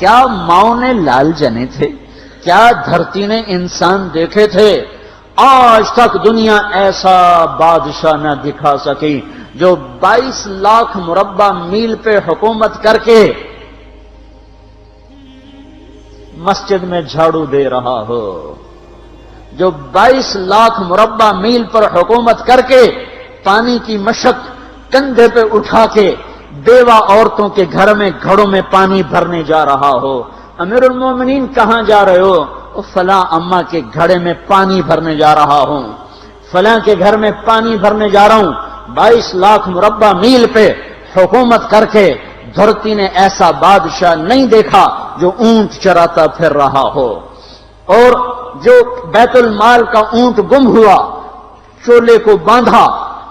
کیا ماؤں نے لال جنے تھے؟ کیا دھرتی نے انسان دیکھے تھے؟ آج تک دنیا ایسا بادشاہ نہ دکھا سکی جو 22 لاکھ مربع میل پہ حکومت کر کے مسجد میں جھاڑو دے رہا ہو، جو 22 لاکھ مربع میل پر حکومت کر کے پانی کی مشق کندھے پہ اٹھا کے بیوہ عورتوں کے گھر میں گھڑوں میں پانی بھرنے جا رہا ہو۔ امیر المومنین کہاں جا رہے ہو؟ فلاں اماں کے گھڑے میں پانی بھرنے جا رہا ہوں، فلاں کے گھر میں پانی بھرنے جا رہا ہوں۔ 22 لاکھ مربع میل پہ حکومت کر کے دھرتی نے ایسا بادشاہ نہیں دیکھا جو اونٹ چراتا پھر رہا ہو، اور جو بیت المال کا اونٹ گم ہوا، چولے کو باندھا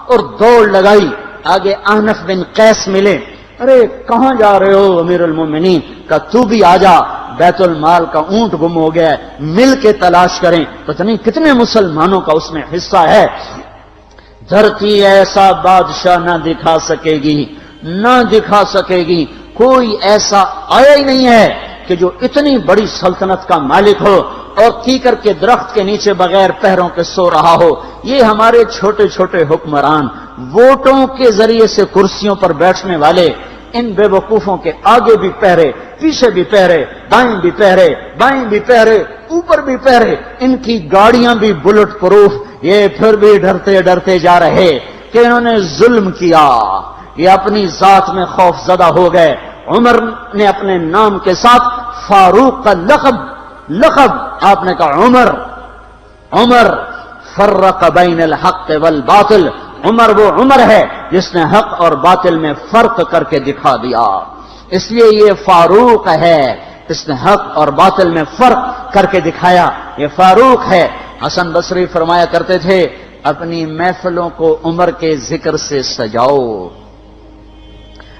اور دوڑ لگائی، آگے احنف بن قیس ملے، ارے کہاں جا رہے ہو امیر المومنین؟ کہ تو بھی آجا، بیت المال کا اونٹ گم ہو گیا ہے، مل کے تلاش کریں۔ پتہ نہیں کتنے مسلمانوں کا اس میں حصہ ہے۔ دھرتی ایسا بادشاہ نہ دکھا سکے گی، نہ دکھا سکے گی، کوئی ایسا آیا ہی نہیں ہے کہ جو اتنی بڑی سلطنت کا مالک ہو اور کیکر کے درخت کے نیچے بغیر پہروں کے سو رہا ہو۔ یہ ہمارے چھوٹے چھوٹے حکمران، ووٹوں کے ذریعے سے کرسیوں پر بیٹھنے والے، ان بے وقوفوں کے آگے بھی پہرے، پیچھے بھی پہرے، دائیں بھی پہرے، بائیں بھی پہرے، اوپر بھی پہرے، ان کی گاڑیاں بھی بلٹ پروف، یہ پھر بھی ڈرتے ڈرتے جا رہے کہ انہوں نے ظلم کیا، یہ اپنی ذات میں خوف زدہ ہو گئے۔ عمر نے اپنے نام کے ساتھ فاروق کا لقب آپ نے کہا عمر فرق بین الحق والباطل، عمر وہ عمر ہے جس نے حق اور باطل میں فرق کر کے دکھا دیا، اس لیے یہ فاروق ہے، اس نے حق اور باطل میں فرق کر کے دکھایا، یہ فاروق ہے۔ حسن بصری فرمایا کرتے تھے اپنی محفلوں کو عمر کے ذکر سے سجاؤ۔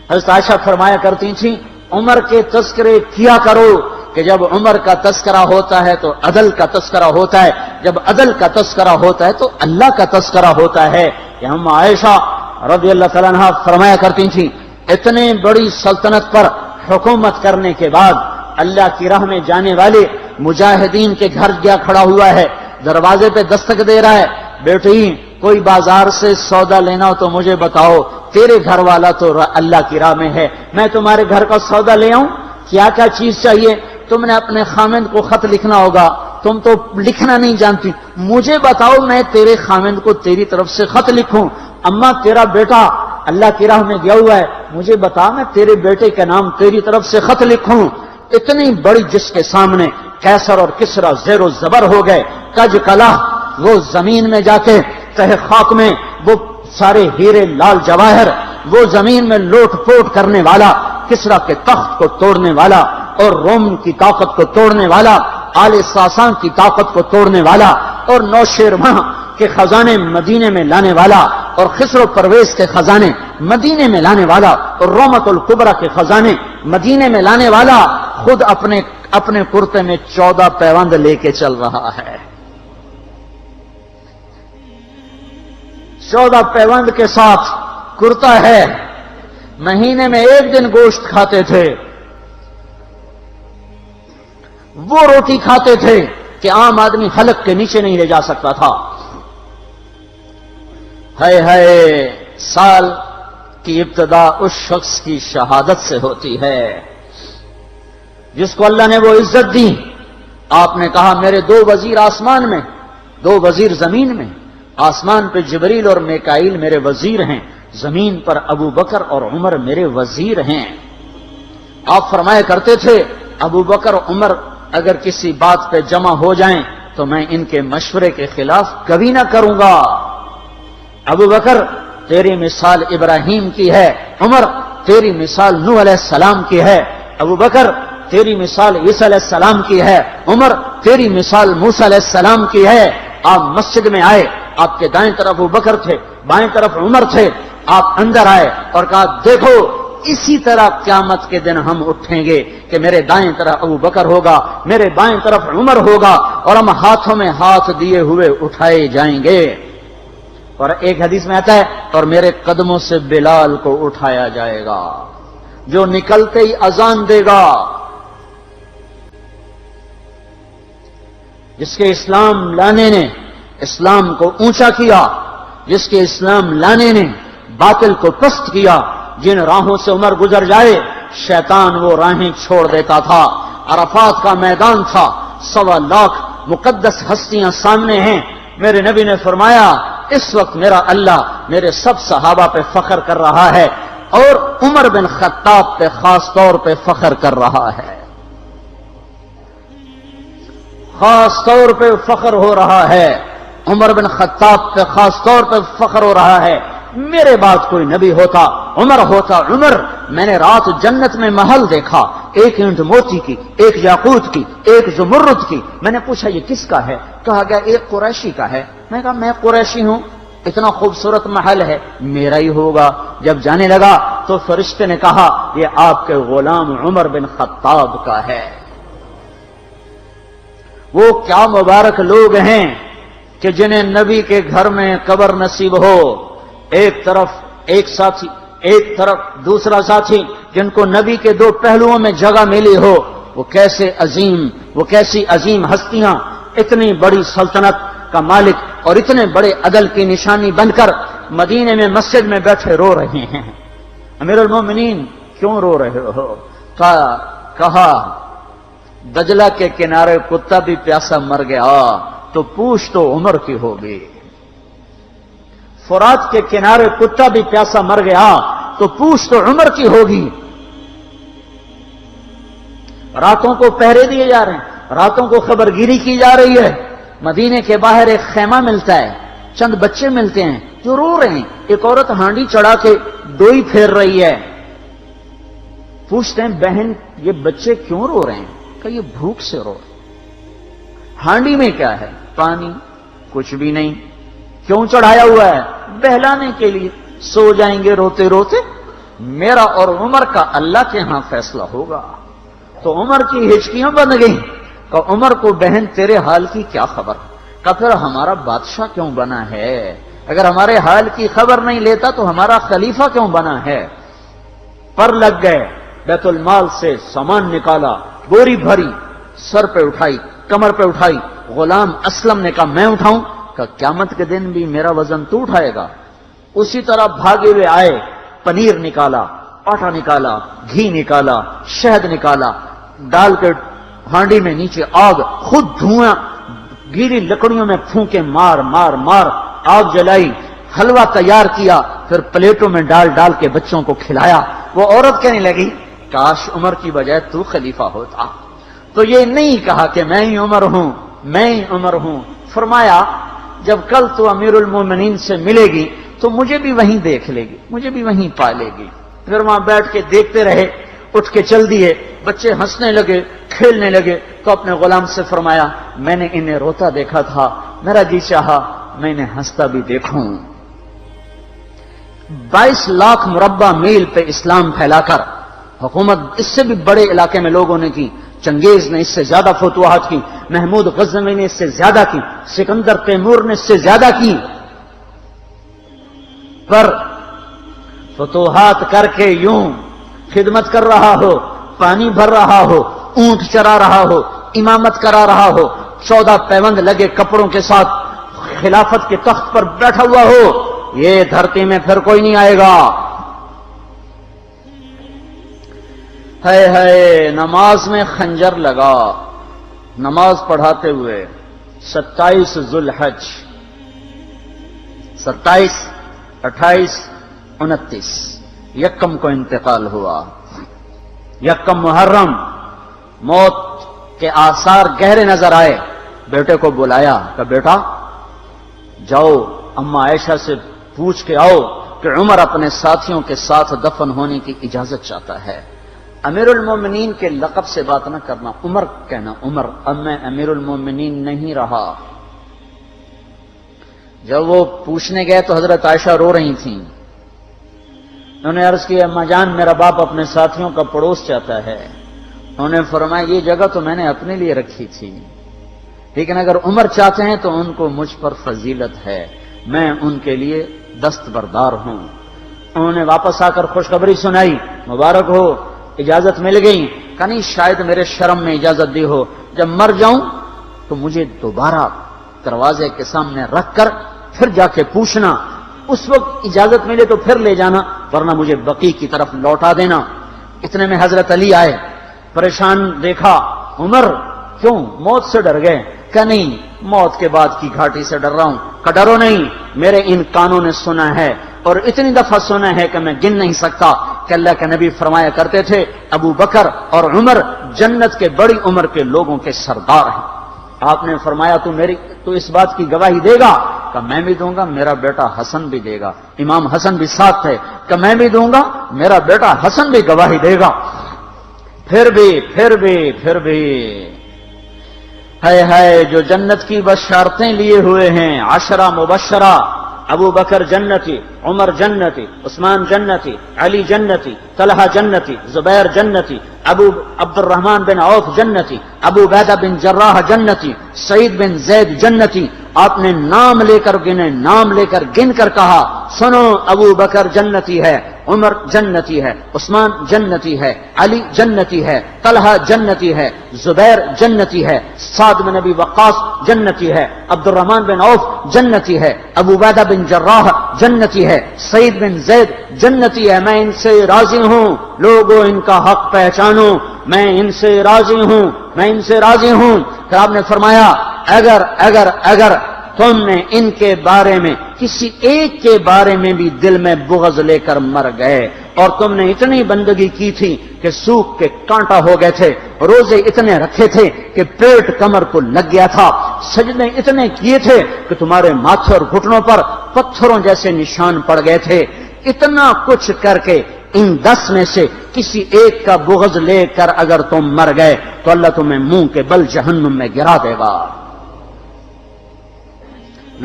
حضرت عائشہ فرمایا کرتی تھیں عمر کے تذکرے کیا کرو کہ جب عمر کا تذکرہ ہوتا ہے تو عدل کا تذکرہ ہوتا ہے، جب عدل کا تذکرہ ہوتا ہے تو اللہ کا تذکرہ ہوتا ہے۔ کہ ہم عائشہ رضی اللہ تعالیٰ عنہا فرمایا کرتی تھیں اتنے بڑی سلطنت پر حکومت کرنے کے بعد اللہ کی راہ میں جانے والے مجاہدین کے گھر گیا کھڑا ہوا ہے، دروازے پہ دستک دے رہا ہے، بیٹی کوئی بازار سے سودا لینا ہو تو مجھے بتاؤ، تیرے گھر والا تو اللہ کی راہ میں ہے، میں تمہارے گھر کا سودا لے آؤں، کیا کیا چیز چاہیے؟ تم نے اپنے خامند کو خط لکھنا ہوگا، تم تو لکھنا نہیں جانتی، مجھے بتاؤ میں تیرے خامند کو تیری طرف سے خط لکھوں۔ اماں تیرا بیٹا اللہ کی راہ میں گیا ہوا ہے، مجھے بتا میں تیرے بیٹے کے نام تیری طرف سے خط لکھوں۔ اتنی بڑی جس کے سامنے قیصر اور کسرا زیر و زبر ہو گئے، کج کلا، وہ زمین میں جا کے تہ خاک میں وہ سارے ہیرے لال جواہر، وہ زمین میں لوٹ پوٹ کرنے والا، کسرا کے تخت کو توڑنے والا اور روم کی طاقت کو توڑنے والا، آل ساسان کی طاقت کو توڑنے والا اور نوشیروان کے خزانے مدینے میں لانے والا اور خسرو پرویز کے خزانے مدینے میں لانے والا اور رومت الکبرا کے خزانے مدینے میں لانے والا خود اپنے کرتے میں 14 پیوند لے کے چل رہا ہے۔ 14 پیوند کے ساتھ کرتا ہے، مہینے میں 1 دن گوشت کھاتے تھے، وہ روٹی کھاتے تھے کہ عام آدمی حلق کے نیچے نہیں لے جا سکتا تھا۔ ہے سال کی ابتدا اس شخص کی شہادت سے ہوتی ہے جس کو اللہ نے وہ عزت دی۔ آپ نے کہا میرے 2 وزیر آسمان میں، 2 وزیر زمین میں، آسمان پہ جبریل اور میکائیل میرے وزیر ہیں، زمین پر ابو بکر اور عمر میرے وزیر ہیں۔ آپ فرمایا کرتے تھے ابو بکر عمر اگر کسی بات پہ جمع ہو جائیں تو میں ان کے مشورے کے خلاف کبھی نہ کروں گا۔ ابو بکر تیری مثال ابراہیم کی ہے، عمر تیری مثال نوح علیہ السلام کی ہے، ابو بکر تیری مثال عیسیٰ علیہ السلام کی ہے، عمر تیری مثال موسیٰ علیہ السلام کی ہے۔ آپ مسجد میں آئے، آپ کے دائیں طرف ابو بکر تھے، بائیں طرف عمر تھے، آپ اندر آئے اور کہا دیکھو اسی طرح قیامت کے دن ہم اٹھیں گے کہ میرے دائیں طرف ابو بکر ہوگا، میرے بائیں طرف عمر ہوگا اور ہم ہاتھوں میں ہاتھ دیے ہوئے اٹھائے جائیں گے۔ اور ایک حدیث میں آتا ہے اور میرے قدموں سے بلال کو اٹھایا جائے گا جو نکلتے ہی اذان دے گا، جس کے اسلام لانے نے اسلام کو اونچا کیا، جس کے اسلام لانے نے باطل کو پست کیا، جن راہوں سے عمر گزر جائے شیطان وہ راہیں چھوڑ دیتا تھا۔ عرفات کا میدان تھا، 1.25 لاکھ مقدس ہستیاں سامنے ہیں۔ میرے نبی نے فرمایا اس وقت میرا اللہ میرے سب صحابہ پہ فخر کر رہا ہے اور عمر بن خطاب پہ خاص طور پہ فخر کر رہا ہے، خاص طور پہ فخر ہو رہا ہے، عمر بن خطاب پہ خاص طور پہ فخر ہو رہا ہے۔ میرے بعد کوئی نبی ہوتا عمر ہوتا۔ عمر، میں نے رات جنت میں محل دیکھا، ایک اینٹ موتی کی، ایک یاقوت کی، ایک زمرد کی۔ میں نے پوچھا یہ کس کا ہے؟ کہا گیا ایک قریشی کا ہے۔ میں کہا میں قریشی ہوں، اتنا خوبصورت محل ہے، میرا ہی ہوگا۔ جب جانے لگا تو فرشتے نے کہا یہ آپ کے غلام عمر بن خطاب کا ہے۔ وہ کیا مبارک لوگ ہیں کہ جنہیں نبی کے گھر میں قبر نصیب ہو، ایک طرف ایک ساتھی، ایک طرف دوسرا ساتھی، جن کو نبی کے دو پہلوؤں میں جگہ ملی ہو۔ وہ کیسی عظیم ہستیاں، اتنی بڑی سلطنت کا مالک اور اتنے بڑے عدل کی نشانی بن کر مدینے میں مسجد میں بیٹھے رو رہے ہیں۔ امیر المومنین کیوں رو رہے ہو؟ کہا دجلہ کے کنارے کتا بھی پیاسا مر گیا تو پوچھ تو عمر کی ہوگی، فرات کے کنارے کتا بھی پیاسا مر گیا تو پوچھ تو عمر کی ہوگی۔ راتوں کو پہرے دیے جا رہے ہیں، راتوں کو خبرگیری کی جا رہی ہے۔ مدینے کے باہر ایک خیمہ ملتا ہے، چند بچے ملتے ہیں جو رو رہے ہیں۔ ایک عورت ہانڈی چڑھا کے ڈوئی پھیر رہی ہے۔ پوچھتے ہیں بہن یہ بچے کیوں رو رہے ہیں؟ کہ یہ بھوک سے رو رہے ہیں۔ ہانڈی میں کیا ہے؟ پانی، کچھ بھی نہیں۔ کیوں چڑھایا ہوا ہے؟ بہلانے کے لیے، سو جائیں گے روتے روتے۔ میرا اور عمر کا اللہ کے ہاں فیصلہ ہوگا۔ تو عمر کی ہچکیاں بن گئیں کہ عمر کو بہن تیرے حال کی کیا خبر؟ کہ پھر ہمارا بادشاہ کیوں بنا ہے؟ اگر ہمارے حال کی خبر نہیں لیتا تو ہمارا خلیفہ کیوں بنا ہے؟ پر لگ گئے، بیت المال سے سامان نکالا، بوری بھری، سر پہ اٹھائی، کمر پہ اٹھائی۔ غلام اسلم نے کہا میں اٹھاؤں؟ کہ قیامت کے دن بھی میرا وزن تو اٹھائے گا۔ اسی طرح بھاگے ہوئے آئے، پنیر نکالا، آٹا نکالا، گھی نکالا، شہد نکالا، ڈال کے ہانڈی میں نیچے آگ، خود دھواں، گیلی لکڑیوں میں پھونکے مار مار مار آگ جلائی، حلوہ تیار کیا، پھر پلیٹوں میں ڈال ڈال کے بچوں کو کھلایا۔ وہ عورت کہنے لگی کاش عمر کی بجائے تو خلیفہ ہوتا۔ تو یہ نہیں کہا کہ میں ہی عمر ہوں، میں ہی عمر ہوں۔ فرمایا جب کل تو امیر المومنین سے ملے گی تو مجھے بھی وہیں دیکھ لے گی، مجھے بھی وہیں پا لے گی۔ پھر وہاں بیٹھ کے دیکھتے رہے، اٹھ کے چل دیے۔ بچے ہنسنے لگے، کھیلنے لگے تو اپنے غلام سے فرمایا میں نے انہیں روتا دیکھا تھا، میرا جی چاہا میں انہیں ہنستا بھی دیکھوں۔ 22 لاکھ مربع میل پہ اسلام پھیلا کر حکومت اس سے بھی بڑے علاقے میں لوگوں نے کی۔ چنگیز نے اس سے زیادہ فتوحات کی، محمود غزنوی نے اس سے زیادہ کی، سکندر تیمور نے اس سے زیادہ کی۔ پر فتوحات کر کے یوں خدمت کر رہا ہو، پانی بھر رہا ہو، اونٹ چرا رہا ہو، امامت کرا رہا ہو، 14 پیوند لگے کپڑوں کے ساتھ خلافت کے تخت پر بیٹھا ہوا ہو، یہ دھرتی میں پھر کوئی نہیں آئے گا۔ ہے نماز میں خنجر لگا، نماز پڑھاتے ہوئے 27 ذوالحج، 27، 28، 29 یکم کو انتقال ہوا۔ یکم محرم موت کے آثار گہرے نظر آئے۔ بیٹے کو بلایا کہ بیٹا جاؤ اما عائشہ سے پوچھ کے آؤ کہ عمر اپنے ساتھیوں کے ساتھ دفن ہونے کی اجازت چاہتا ہے۔ امیر المومنین کے لقب سے بات نہ کرنا، عمر کہنا، عمر اب میں امیر المومنین نہیں رہا۔ جب وہ پوچھنے گئے تو حضرت عائشہ رو رہی تھیں۔ انہوں نے عرض کیا اما جان میرا باپ اپنے ساتھیوں کا پڑوس چاہتا ہے۔ انہوں نے فرمایا یہ جگہ تو میں نے اپنے لیے رکھی تھی، لیکن اگر عمر چاہتے ہیں تو ان کو مجھ پر فضیلت ہے، میں ان کے لیے دستبردار ہوں۔ انہوں نے واپس آ کر خوشخبری سنائی، مبارک ہو اجازت مل گئی۔ کہ نہیں شاید میرے شرم میں اجازت دی ہو، جب مر جاؤں تو مجھے دوبارہ دروازے کے سامنے رکھ کر پھر جا کے پوچھنا، اس وقت اجازت ملے تو پھر لے جانا، ورنہ مجھے بقیع کی طرف لوٹا دینا۔ اتنے میں حضرت علی آئے، پریشان دیکھا، عمر کیوں موت سے ڈر گئے؟ کہ نہیں، موت کے بعد کی گھاٹی سے ڈر رہا ہوں۔ کہ ڈرو نہیں، میرے ان کانوں نے سنا ہے اور اتنی دفعہ سنا ہے کہ میں گن نہیں سکتا کہ اللہ کے نبی فرمایا کرتے تھے ابو بکر اور عمر جنت کے بڑی عمر کے لوگوں کے سردار ہیں۔ آپ نے فرمایا تو اس بات کی گواہی دے گا؟ کہ میں بھی دوں گا، میرا بیٹا حسن بھی دے گا۔ امام حسن بھی ساتھ تھے۔ کہ میں بھی دوں گا، میرا بیٹا حسن بھی گواہی دے گا۔ پھر بھی ہے جو جنت کی بشارتیں لیے ہوئے ہیں، 10 مبشرہ، ابو بکر جنتی، عمر جنتی، عثمان جنتی، علی جنتی، طلحہ جنتی، زبیر جنتی، ابو عبد الرحمن بن عوف جنتی، ابو عبیدہ بن جراح جنتی، سعید بن زید جنتی۔ آپ نے نام لے کر گنے، نام لے کر گن کر کہا، سنو ابو بکر جنتی ہے، عمر جنتی ہے، عثمان جنتی ہے، علی جنتی ہے، طلحہ جنتی ہے، زبیر جنتی ہے، سعد بن ابی وقاص جنتی ہے، عبد الرحمن بن عوف جنتی ہے، ابو عبیدہ بن جراح جنتی ہے، سعید بن زید جنتی ہے۔ میں ان سے راضی ہوں، لوگوں ان کا حق پہچانو، میں ان سے راضی ہوں، میں ان سے راضی ہوں۔ پھر آپ نے فرمایا اگر تم نے ان کے بارے میں کسی ایک کے بارے میں بھی دل میں بغض لے کر مر گئے، اور تم نے اتنی بندگی کی تھی کہ سوکھ کے کانٹا ہو گئے تھے، روزے اتنے رکھے تھے کہ پیٹ کمر کو لگ گیا تھا، سجدے اتنے کیے تھے کہ تمہارے ماتھے اور گھٹنوں پر پتھروں جیسے نشان پڑ گئے تھے، اتنا کچھ کر کے ان 10 میں سے کسی ایک کا بغض لے کر اگر تم مر گئے تو اللہ تمہیں منہ کے بل جہنم میں گرا دے گا۔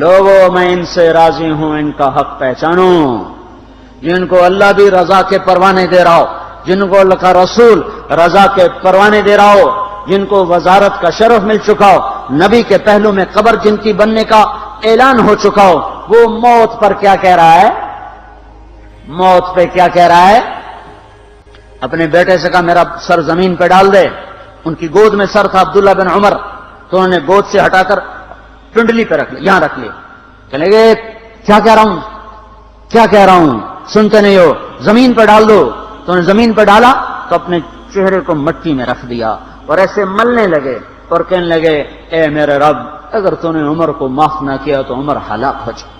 لوگوں میں ان سے راضی ہوں، ان کا حق پہچانو۔ جن کو اللہ بھی رضا کے پروانے دے رہا ہو، جن کو اللہ کا رسول رضا کے پروانے دے رہا ہو، جن کو وزارت کا شرف مل چکا ہو، نبی کے پہلو میں قبر جن کی بننے کا اعلان ہو چکا ہو، وہ موت پر کیا کہہ رہا ہے؟ موت پہ کیا کہہ رہا ہے؟ اپنے بیٹے سے کہا میرا سر زمین پہ ڈال دے۔ ان کی گود میں سر تھا عبداللہ بن عمر، تو انہوں نے گود سے ہٹا کر پنڈلی پہ رکھ لیا، یہاں رکھ لیا۔ چلے گئے، کیا کہہ رہا ہوں سنتے نہیں ہو، زمین پہ ڈال دو۔ تو انہوں نے زمین پہ ڈالا تو اپنے چہرے کو مٹی میں رکھ دیا اور ایسے ملنے لگے اور کہنے لگے، اے میرے رب، اگر تو نے عمر کو معاف نہ کیا تو عمر ہلاک ہو جائے۔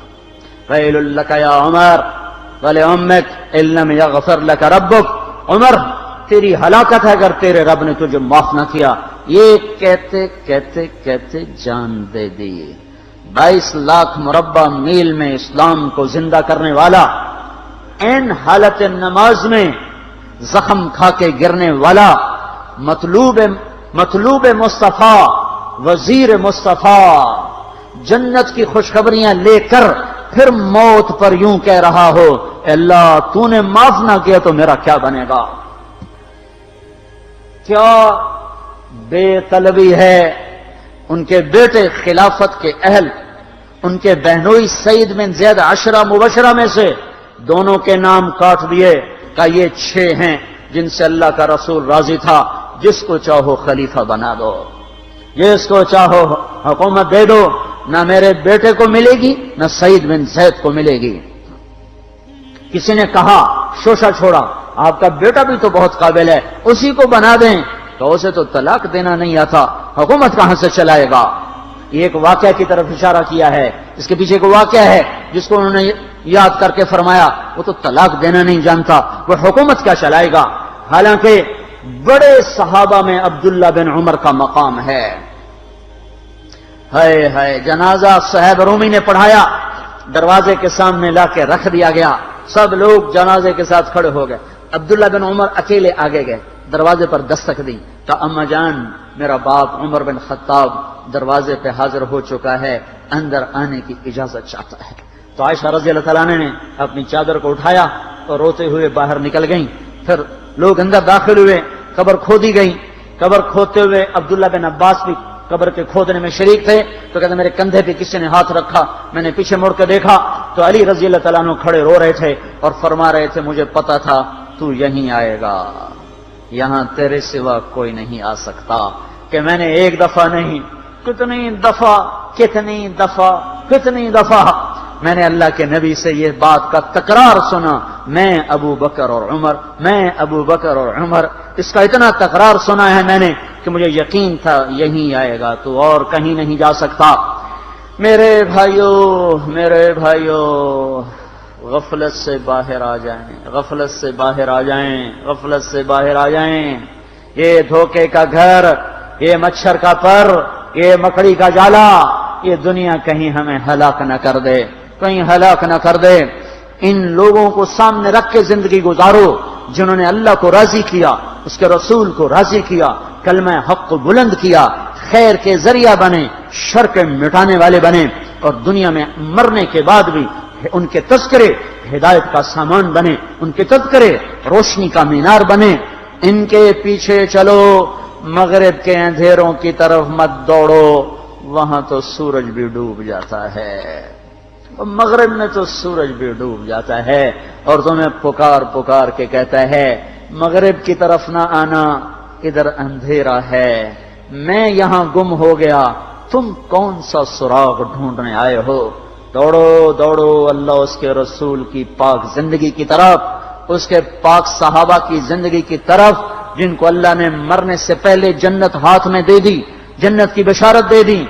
ویل لک یا عمر ولامک ان لم یغفر لک ربک، عمر تیری ہلاکت ہے اگر تیرے رب نے تجھے معاف نہ کیا۔ یہ کہتے کہتے کہتے جان دے دی۔ 22 لاکھ مربع میل میں اسلام کو زندہ کرنے والا، این حالت نماز میں زخم کھا کے گرنے والا، مطلوب مصطفیٰ، وزیر مصطفیٰ، جنت کی خوشخبریاں لے کر پھر موت پر یوں کہہ رہا ہو، اللہ تو نے معاف نہ کیا تو میرا کیا بنے گا؟ کیا بے طلبی ہے۔ ان کے بیٹے خلافت کے اہل، ان کے بہنوئی سعید بن زید 10 مبشرہ میں سے دونوں کے نام کاٹ دیے، کہ یہ 6 ہیں جن سے اللہ کا رسول راضی تھا، جس کو چاہو خلیفہ بنا دو، جس کو چاہو حکومت دے دو، نہ میرے بیٹے کو ملے گی نہ سعید بن زید کو ملے گی۔ کسی نے کہا شوشہ چھوڑا، آپ کا بیٹا بھی تو بہت قابل ہے، اسی کو بنا دیں۔ تو اسے تو طلاق دینا نہیں آتا، حکومت کہاں سے چلائے گا؟ یہ ایک واقعہ کی طرف اشارہ کیا ہے، اس کے پیچھے ایک واقعہ ہے جس کو انہوں نے یاد کر کے فرمایا، وہ تو طلاق دینا نہیں جانتا، وہ حکومت کیا چلائے گا؟ حالانکہ بڑے صحابہ میں عبداللہ بن عمر کا مقام ہے۔ ہے جنازہ صہیب رومی نے پڑھایا، دروازے کے سامنے لا کے رکھ دیا گیا، سب لوگ جنازے کے ساتھ کھڑے ہو گئے، عبداللہ بن عمر اکیلے آگے گئے، دروازے پر دستک دی تو اما جان میرا باپ عمر بن خطاب دروازے پہ حاضر ہو چکا ہے، اندر آنے کی اجازت چاہتا ہے۔ تو عائشہ رضی اللہ تعالیٰ نے اپنی چادر کو اٹھایا اور روتے ہوئے باہر نکل گئیں۔ پھر لوگ اندر داخل ہوئے، قبر کھودی گئی، قبر کھودتے ہوئے عبداللہ بن عباس بھی قبر کے کھودنے میں شریک تھے، تو کہتے میرے کندھے پہ کسی نے ہاتھ رکھا، میں نے پیچھے مڑ کے دیکھا تو علی رضی اللہ تعالیٰ عنہ کھڑے رو رہے تھے اور فرما رہے تھے مجھے پتا تھا تو یہیں آئے گا، یہاں تیرے سوا کوئی نہیں آ سکتا، کہ میں نے ایک دفعہ نہیں کتنی دفعہ میں نے اللہ کے نبی سے یہ بات کا تکرار سنا، میں ابو بکر اور عمر، اس کا اتنا تکرار سنا ہے میں نے کہ مجھے یقین تھا یہیں آئے گا، تو اور کہیں نہیں جا سکتا۔ میرے بھائیو غفلت سے باہر آ جائیں، یہ دھوکے کا گھر، یہ مچھر کا پر، یہ مکڑی کا جالا، یہ دنیا کہیں ہمیں ہلاک نہ کر دے۔ ان لوگوں کو سامنے رکھ کے زندگی گزارو جنہوں نے اللہ کو راضی کیا، اس کے رسول کو راضی کیا، کلمہ حق کو بلند کیا، خیر کے ذریعہ بنے، شر کے مٹانے والے بنے، اور دنیا میں مرنے کے بعد بھی ان کے تذکرے ہدایت کا سامان بنے، ان کے تذکرے روشنی کا مینار بنے۔ ان کے پیچھے چلو، مغرب کے اندھیروں کی طرف مت دوڑو، وہاں تو سورج بھی ڈوب جاتا ہے، مغرب میں تو سورج بھی ڈوب جاتا ہے، اور تمہیں پکار کے کہتا ہے مغرب کی طرف نہ آنا، ادھر اندھیرا ہے، میں یہاں گم ہو گیا، تم کون سا سراغ ڈھونڈنے آئے ہو؟ دوڑو اللہ اس کے رسول کی پاک زندگی کی طرف، اس کے پاک صحابہ کی زندگی کی طرف، جن کو اللہ نے مرنے سے پہلے جنت ہاتھ میں دے دی، جنت کی بشارت دے دی۔